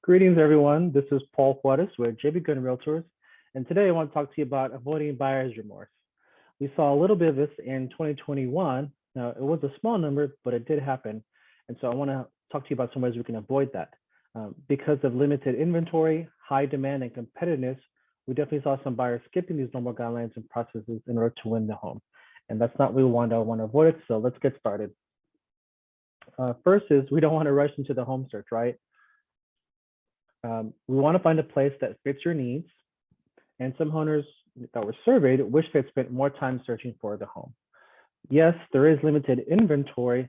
Greetings, everyone. This is Paul Juarez with JBGoodwin REALTORS, and today I want to talk to you about avoiding buyer's remorse. We saw a little bit of this in 2021. Now, it was a small number, but it did happen. And so I want to talk to you about some ways we can avoid that. Because of limited inventory, high demand, and competitiveness, we definitely saw some buyers skipping these normal guidelines and processes in order to win the home. And that's not what we want to avoid it. So let's get started. First is we don't want to rush into the home search, right? We want to find a place that fits your needs, and some owners that were surveyed wish they'd spent more time searching for the home. Yes, there is limited inventory,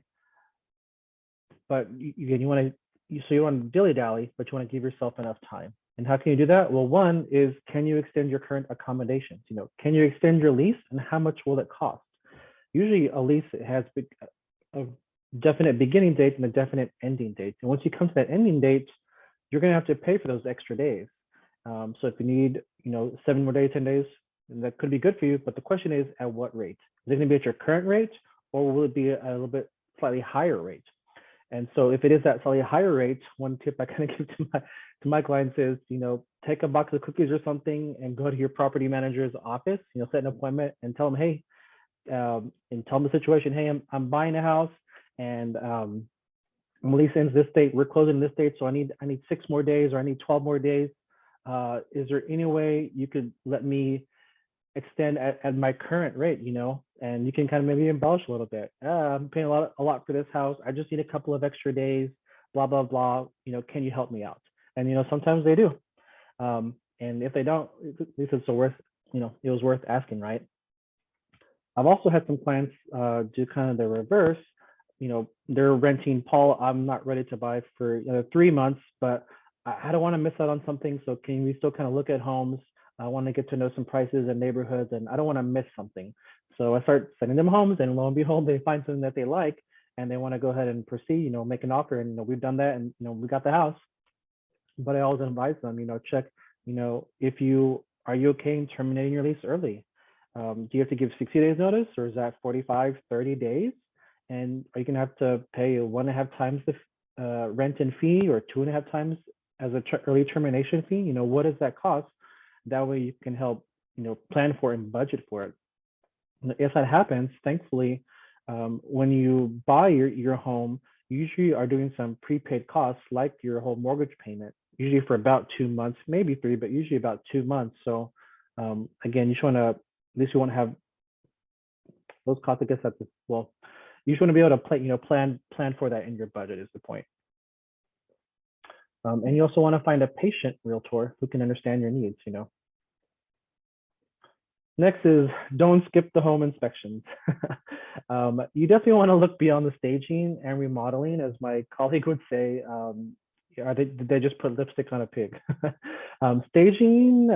but you want to dilly-dally, but you want to give yourself enough time. And how can you do that? Well, one is, can you extend your current accommodations? Can you extend your lease, and how much will it cost? Usually a lease has a definite beginning date and a definite ending date. And once you come to that ending date, you're going to have to pay for those extra days. So if you need, 7 more days, 10 days, that could be good for you. But the question is, at what rate? Is it going to be at your current rate, or will it be a little bit slightly higher rate? And so if it is that slightly higher rate, one tip I kind of give to my clients is, take a box of cookies or something and go to your property manager's office, set an appointment and tell them, hey, and tell them the situation. Hey, I'm buying a house, and lease ends this date, we're closing this date, so I need 6 more days, or I need 12 more days. Is there any way you could let me extend at my current rate, and you can kind of maybe embellish a little bit. I'm paying a lot for this house. I just need a couple of extra days, blah, blah, blah. Can you help me out? And, sometimes they do. And if they don't, at least it's worth, it was worth asking, right? I've also had some clients do kind of the reverse. They're renting. Paul, I'm not ready to buy for 3 months, but I don't want to miss out on something. So can we still kind of look at homes? I want to get to know some prices and neighborhoods, and I don't want to miss something. So I start sending them homes, and lo and behold, they find something that they like, and they want to go ahead and proceed, make an offer. And we've done that, and we got the house. But I always advise them, check, are you okay in terminating your lease early? Do you have to give 60 days notice, or is that 45, 30 days? And are you going to have to pay 1.5 times the rent and fee, or 2.5 times as a early termination fee? What does that cost? That way you can help, plan for it and budget for it. If that happens, thankfully, when you buy your home, you usually are doing some prepaid costs like your whole mortgage payment, usually for about 2 months, maybe 3, but usually about 2 months. So again, you just want to, at least you want to have those costs, I guess that's, well, you just want to be able to plan for that in your budget is the point. And you also want to find a patient realtor who can understand your needs, Next is, don't skip the home inspections. You definitely want to look beyond the staging and remodeling, as my colleague would say. Did they just put lipstick on a pig? Staging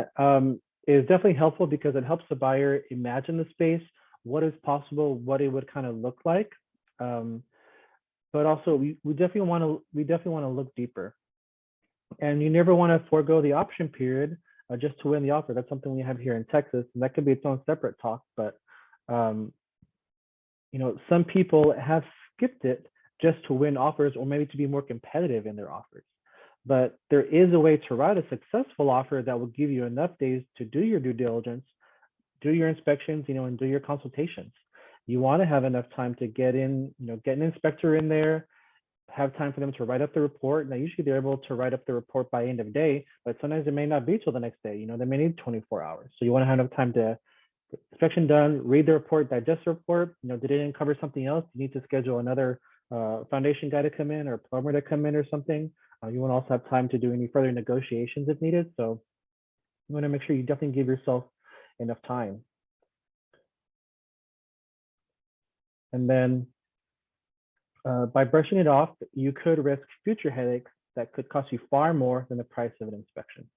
is definitely helpful because it helps the buyer imagine the space, what is possible, what it would kind of look like. But also, we definitely want to look deeper. And you never want to forego the option period just to win the offer. That's something we have here in Texas, and that could be its own separate talk. But some people have skipped it just to win offers, or maybe to be more competitive in their offers. But there is a way to write a successful offer that will give you enough days to do your due diligence, do your inspections, and do your consultations. You want to have enough time to get in, get an inspector in there, have time for them to write up the report. Now, usually they're able to write up the report by end of day, but sometimes it may not be till the next day. They may need 24 hours. So you want to have enough time to inspection done, read the report, digest the report. Did it uncover something else? You need to schedule another foundation guy to come in, or plumber to come in, or something. You want to also have time to do any further negotiations if needed. So you want to make sure you definitely give yourself enough time. And then by brushing it off, you could risk future headaches that could cost you far more than the price of an inspection.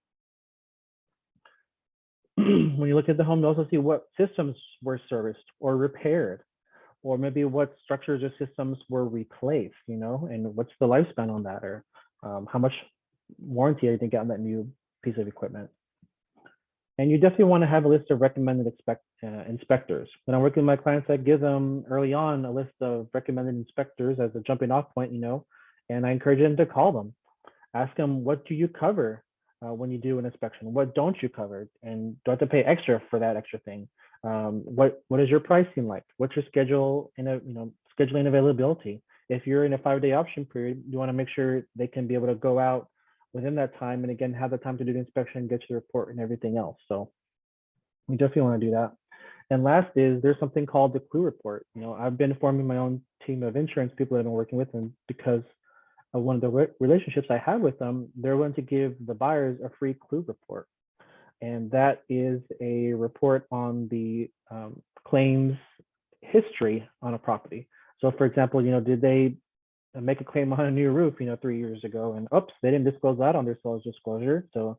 When you look at the home, you also see what systems were serviced or repaired, or maybe what structures or systems were replaced, and what's the lifespan on that, or how much warranty are you going to get on that new piece of equipment. And you definitely want to have a list of recommended inspectors. When I'm working with my clients, I give them early on a list of recommended inspectors as a jumping off point, and I encourage them to call them. Ask them, what do you cover when you do an inspection? What don't you cover? And do I have to pay extra for that extra thing? What is your pricing like? What's your schedule in a, scheduling availability? If you're in a 5-day option period, you want to make sure they can be able to go out within that time, and again, have the time to do the inspection, get your report and everything else. So you definitely want to do that. And last is, there's something called the clue report. I've been forming my own team of insurance people that I've been working with, and because of one of the relationships I have with them, they're willing to give the buyers a free clue report. And that is a report on the claims history on a property. So for example, did they make a claim on a new roof, 3 years ago, and oops, they didn't disclose that on their sales disclosure. So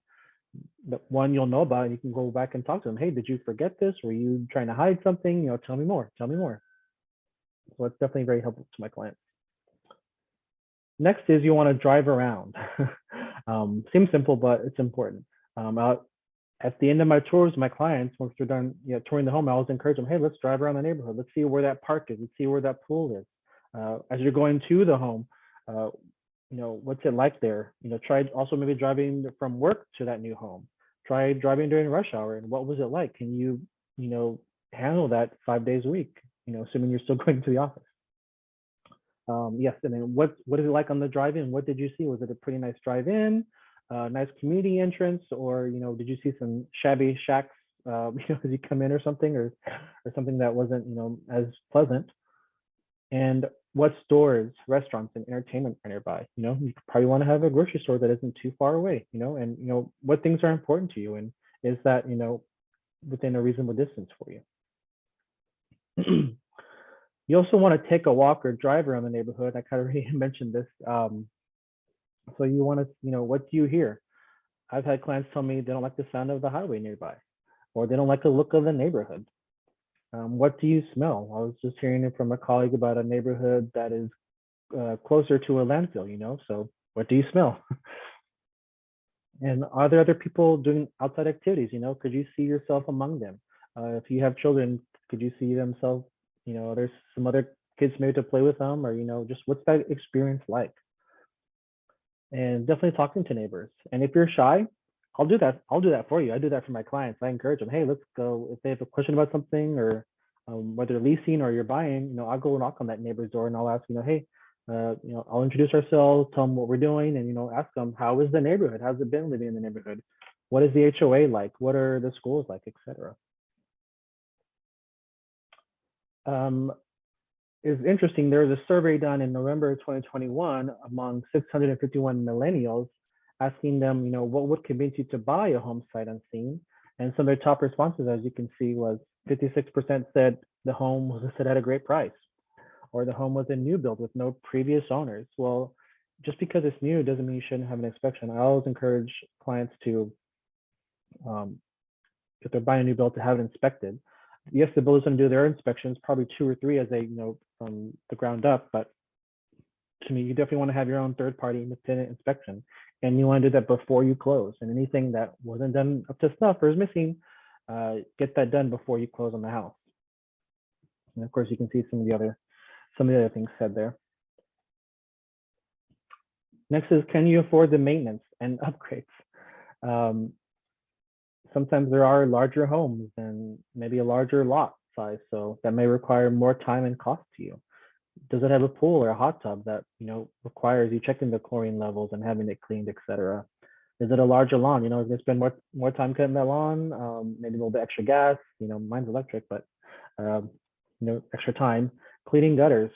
the one you'll know about, and you can go back and talk to them. Hey, did you forget this? Were you trying to hide something? Tell me more. Tell me more. So it's definitely very helpful to my clients. Next is, you want to drive around. Seems simple, but it's important. At the end of my tours, my clients, once they're done touring the home, I always encourage them, hey, let's drive around the neighborhood. Let's see where that park is. Let's see where that pool is. As you're going to the home, what's it like there? Try also maybe driving from work to that new home. Try driving during rush hour, and what was it like? Can you, handle that 5 days a week? Assuming you're still going to the office. Yes, and then what is it like on the drive-in? What did you see? Was it a pretty nice drive-in, nice community entrance, or did you see some shabby shacks, as you come in, or something, or something that wasn't as pleasant? And what stores, restaurants, and entertainment are nearby? You probably want to have a grocery store that isn't too far away. And what things are important to you, and is that within a reasonable distance for you? You also want to take a walk or drive around the neighborhood. I kind of already mentioned this. So you want to, what do you hear? I've had clients tell me they don't like the sound of the highway nearby, or they don't like the look of the neighborhood. What do you smell? I was just hearing it from a colleague about a neighborhood that is closer to a landfill, so what do you smell? And are there other people doing outside activities? Could you see yourself among them? If you have children, could you see themselves, there's some other kids maybe to play with them, or, just what's that experience like? And definitely talking to neighbors. And if you're shy, I'll do that. I'll do that for you. I do that for my clients. I encourage them, hey, let's go. If they have a question about something, or whether leasing or you're buying, I'll go knock on that neighbor's door, and I'll ask, hey, I'll introduce ourselves, tell them what we're doing, and, ask them, how is the neighborhood? How's it been living in the neighborhood? What is the HOA like? What are the schools like, etc. Is interesting. There was a survey done in November 2021 among 651 millennials, asking them, what would convince you to buy a home sight unseen? And some of their top responses, as you can see, was 56% said the home was listed at a great price, or the home was a new build with no previous owners. Well, just because it's new doesn't mean you shouldn't have an inspection. I always encourage clients to, if they're buying a new build, to have it inspected. Yes, the builder's going to do their inspections, probably 2 or 3 as they, from the ground up. But to me, you definitely want to have your own third-party independent inspection, and you want to do that before you close. And anything that wasn't done up to snuff or is missing, get that done before you close on the house. And of course, you can see some of the other things said there. Next is, can you afford the maintenance and upgrades? Sometimes there are larger homes and maybe a larger lot size, so that may require more time and cost to you. Does it have a pool or a hot tub that requires you checking the chlorine levels and having it cleaned, etc.? Is it a larger lawn? Is going to spend more time cutting that lawn, maybe a little bit extra gas. Mine's electric, but extra time cleaning gutters.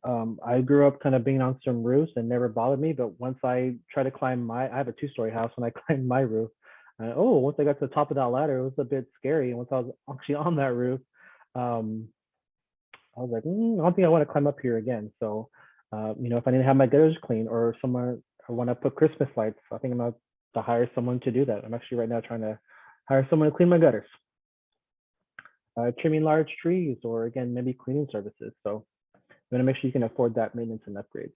I grew up kind of being on some roofs and never bothered me, but once I try to climb I have a 2-story house, and I climbed my roof. Once I got to the top of that ladder, it was a bit scary. And once I was actually on that roof, I was like, I don't think I want to climb up here again. So, if I need to have my gutters clean, or somewhere I want to put Christmas lights, I think I'm going to hire someone to do that. I'm actually right now trying to hire someone to clean my gutters. Trimming large trees, or again, maybe cleaning services. So you want to make sure you can afford that maintenance and upgrades.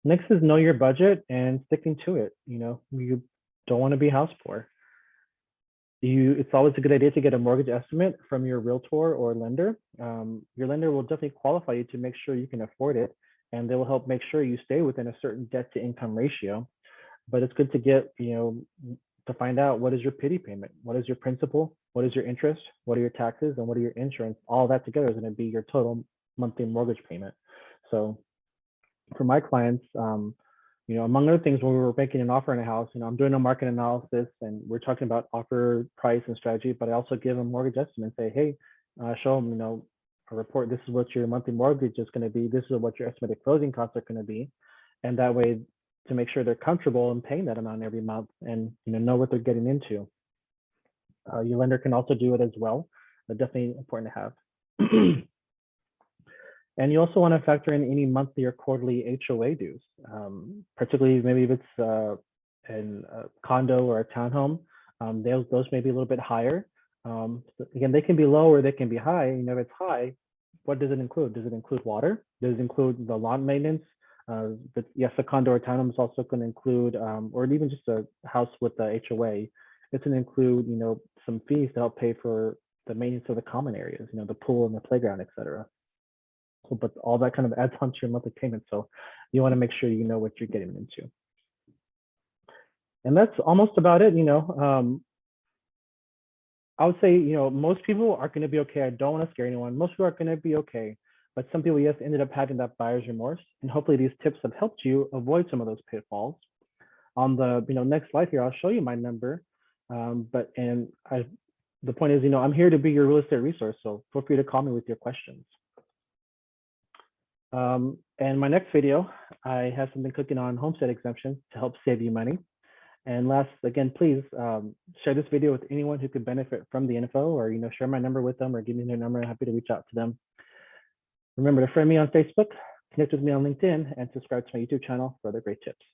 Next is, know your budget and sticking to it. You don't want to be house poor. It's always a good idea to get a mortgage estimate from your realtor or lender. Your lender will definitely qualify you to make sure you can afford it. and they will help make sure you stay within a certain debt to income ratio. But it's good to get, to find out what is your pity payment, what is your principal, what is your interest, what are your taxes, and what are your insurance. All that together is going to be your total monthly mortgage payment. So for my clients, among other things, when we were making an offer in a house, I'm doing a market analysis and we're talking about offer price and strategy, but I also give them mortgage estimate and say, hey, show them, a report. This is what your monthly mortgage is going to be. This is what your estimated closing costs are going to be. And that way, to make sure they're comfortable in paying that amount every month and know what they're getting into. Your lender can also do it as well, but definitely important to have. And you also want to factor in any monthly or quarterly HOA dues, particularly maybe if it's in a condo or a townhome. Those may be a little bit higher. So again, they can be low or they can be high. If it's high, what does it include? Does it include water? Does it include the lawn maintenance? But yes, a condo or townhome is also going to include, or even just a house with the HOA, it's going to include, some fees to help pay for the maintenance of the common areas, the pool and the playground, et cetera. So, but all that kind of adds on to your monthly payment. So you want to make sure you know what you're getting into. And that's almost about it. I would say, most people are going to be okay. I don't want to scare anyone. Most people are going to be okay. But some people, yes, ended up having that buyer's remorse. And hopefully these tips have helped you avoid some of those pitfalls. On the next slide here, I'll show you my number. The point is, I'm here to be your real estate resource. So feel free to call me with your questions. And my next video, I have something cooking on homestead exemption to help save you money. And last, again, please share this video with anyone who could benefit from the info, or share my number with them, or give me their number. I'm happy to reach out to them. Remember to friend me on Facebook, connect with me on LinkedIn, and subscribe to my YouTube channel for other great tips.